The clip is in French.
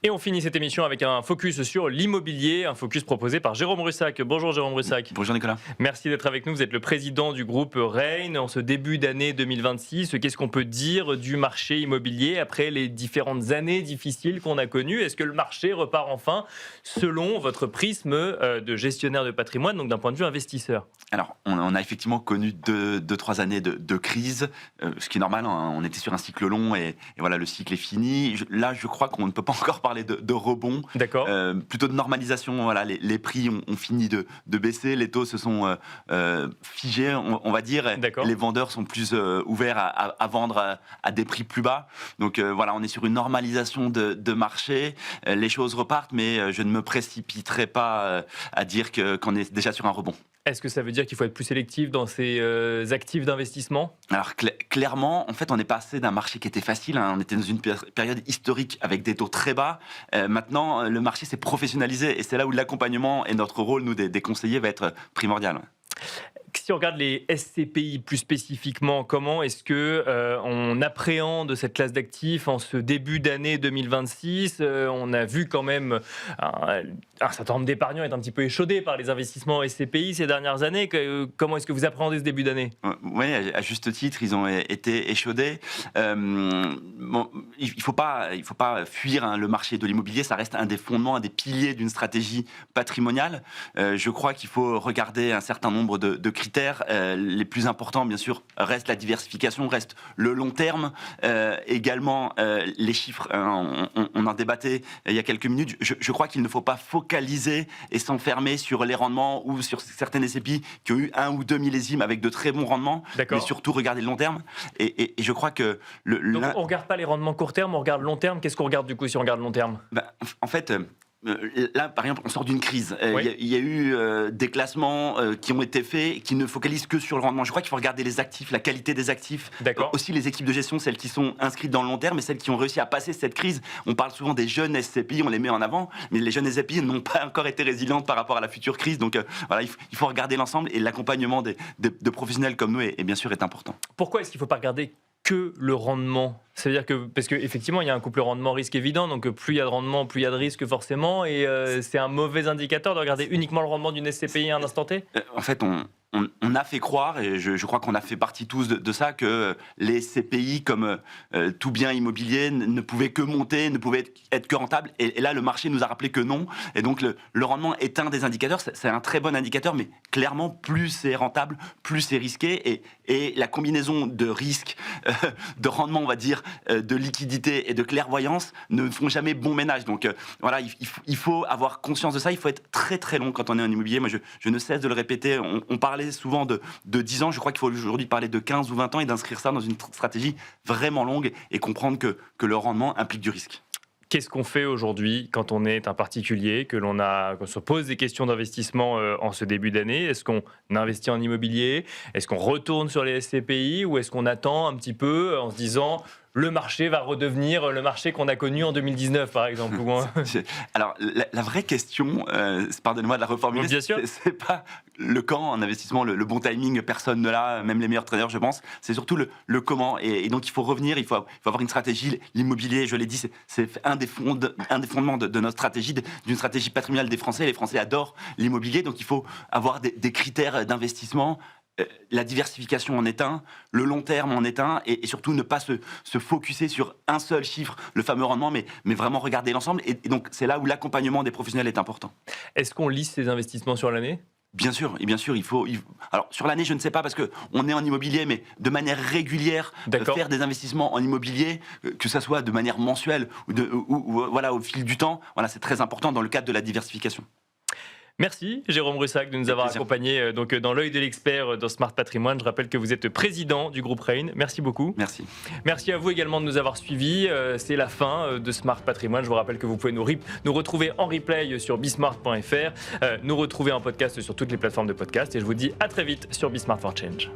Et on finit cette émission avec un focus sur l'immobilier, un focus proposé par Jérôme Russac. Bonjour Jérôme Russac. Bonjour Nicolas. Merci d'être avec nous, vous êtes le président du groupe Rain. En ce début d'année 2026, qu'est-ce qu'on peut dire du marché immobilier après les différentes années difficiles qu'on a connues? Est-ce que le marché repart enfin selon votre prisme de gestionnaire de patrimoine, donc d'un point de vue investisseur? Alors, on a effectivement connu deux, trois années de crise, ce qui est normal, hein, on était sur un cycle long et voilà, le cycle est fini. Là, je crois qu'on ne peut pas encore parler de rebond, D'accord. plutôt de normalisation. Voilà, les prix ont fini de baisser, les taux se sont figés, on va dire. D'accord. Les vendeurs sont plus ouverts à vendre à des prix plus bas. Donc voilà, on est sur une normalisation de marché. Les choses repartent, mais je ne me précipiterai pas à dire qu'on est déjà sur un rebond. Est-ce que ça veut dire qu'il faut être plus sélectif dans ces actifs d'investissement? Alors clairement, en fait, on est passé d'un marché qui était facile, hein, on était dans une période historique avec des taux très bas. Maintenant, le marché s'est professionnalisé et c'est là où l'accompagnement et notre rôle, nous, des conseillers, va être primordial. Si on regarde les SCPI plus spécifiquement, comment est-ce que on appréhende cette classe d'actifs en ce début d'année 2026? On a vu quand même un certain nombre d'épargnants être un petit peu échaudés par les investissements SCPI ces dernières années. Comment est-ce que vous appréhendez ce début d'année? Oui, à juste titre, ils ont été échaudés. Bon, il faut pas fuir, hein, le marché de l'immobilier. Ça reste un des fondements, un des piliers d'une stratégie patrimoniale. Je crois qu'il faut regarder un certain nombre de critères. Les plus importants, bien sûr, reste la diversification, reste le long terme. Également, les chiffres, hein, on en débattait il y a quelques minutes. Je crois qu'il ne faut pas focaliser et s'enfermer sur les rendements ou sur certaines SCPI qui ont eu 1 ou 2 millésimes avec de très bons rendements, mais surtout regarder le long terme. Et je crois que... Donc on ne regarde pas les rendements court terme, on regarde long terme. Qu'est-ce qu'on regarde du coup si on regarde long terme? En fait... Là, par exemple, on sort d'une crise. Oui. Il y a eu des classements qui ont été faits, qui ne focalisent que sur le rendement. Je crois qu'il faut regarder les actifs, la qualité des actifs. Aussi les équipes de gestion, celles qui sont inscrites dans le long terme et celles qui ont réussi à passer cette crise. On parle souvent des jeunes SCPI, on les met en avant, mais les jeunes SCPI n'ont pas encore été résilientes par rapport à la future crise. Donc voilà, il faut regarder l'ensemble et l'accompagnement de professionnels comme nous est bien sûr est important. Pourquoi est-ce qu'il ne faut pas regarder que le rendement? C'est-à-dire que, parce qu'effectivement, il y a un couple rendement-risque évident, donc plus il y a de rendement, plus il y a de risque forcément, et c'est un mauvais indicateur de regarder uniquement le rendement d'une SCPI à un instant T? En fait, on a fait croire, et je crois qu'on a fait partie tous de ça, que les SCPI, comme tout bien immobilier, ne pouvaient que monter, ne pouvaient être que rentables. Et là, le marché nous a rappelé que non. Et donc, le rendement est un des indicateurs. C'est un très bon indicateur, mais clairement, plus c'est rentable, plus c'est risqué. Et la combinaison de risque, de rendement, on va dire, de liquidité et de clairvoyance ne font jamais bon ménage. Donc, voilà, il faut avoir conscience de ça. Il faut être très, très long quand on est en immobilier. Moi, je ne cesse de le répéter. On parlait souvent de 10 ans, je crois qu'il faut aujourd'hui parler de 15 ou 20 ans et d'inscrire ça dans une stratégie vraiment longue et comprendre que le rendement implique du risque. Qu'est-ce qu'on fait aujourd'hui quand on est un particulier, qu'on se pose des questions d'investissement en ce début d'année? Est-ce qu'on investit en immobilier? Est-ce qu'on retourne sur les SCPI? Ou est-ce qu'on attend un petit peu en se disant le marché va redevenir le marché qu'on a connu en 2019, par exemple? Alors, la vraie question, pardonnez-moi de la reformuler, c'est pas le quand en investissement, le bon timing, personne ne l'a, même les meilleurs traders, je pense. C'est surtout le comment. Et donc, il faut revenir, il faut avoir une stratégie. L'immobilier, je l'ai dit, c'est un des fondements de notre stratégie, d'une stratégie patrimoniale des Français. Les Français adorent l'immobilier, donc il faut avoir des critères d'investissement. La diversification en est un, le long terme en est un, et surtout ne pas se focuser sur un seul chiffre, le fameux rendement, mais vraiment regarder l'ensemble. Et donc, c'est là où l'accompagnement des professionnels est important. Est-ce qu'on lisse ces investissements sur l'année? Bien sûr, et bien sûr, il faut... Alors, sur l'année, je ne sais pas, parce qu'on est en immobilier, mais de manière régulière, faire des investissements en immobilier, que ça soit de manière mensuelle ou voilà, au fil du temps, voilà, c'est très important dans le cadre de la diversification. Merci Jérôme Russac de nous avoir accompagnés donc, dans l'œil de l'expert dans Smart Patrimoine. Je rappelle que vous êtes président du groupe Rain. Merci beaucoup. Merci. Merci à vous également de nous avoir suivis. C'est la fin de Smart Patrimoine. Je vous rappelle que vous pouvez nous retrouver en replay sur bismart.fr, nous retrouver en podcast sur toutes les plateformes de podcast. Et je vous dis à très vite sur Bismart for Change.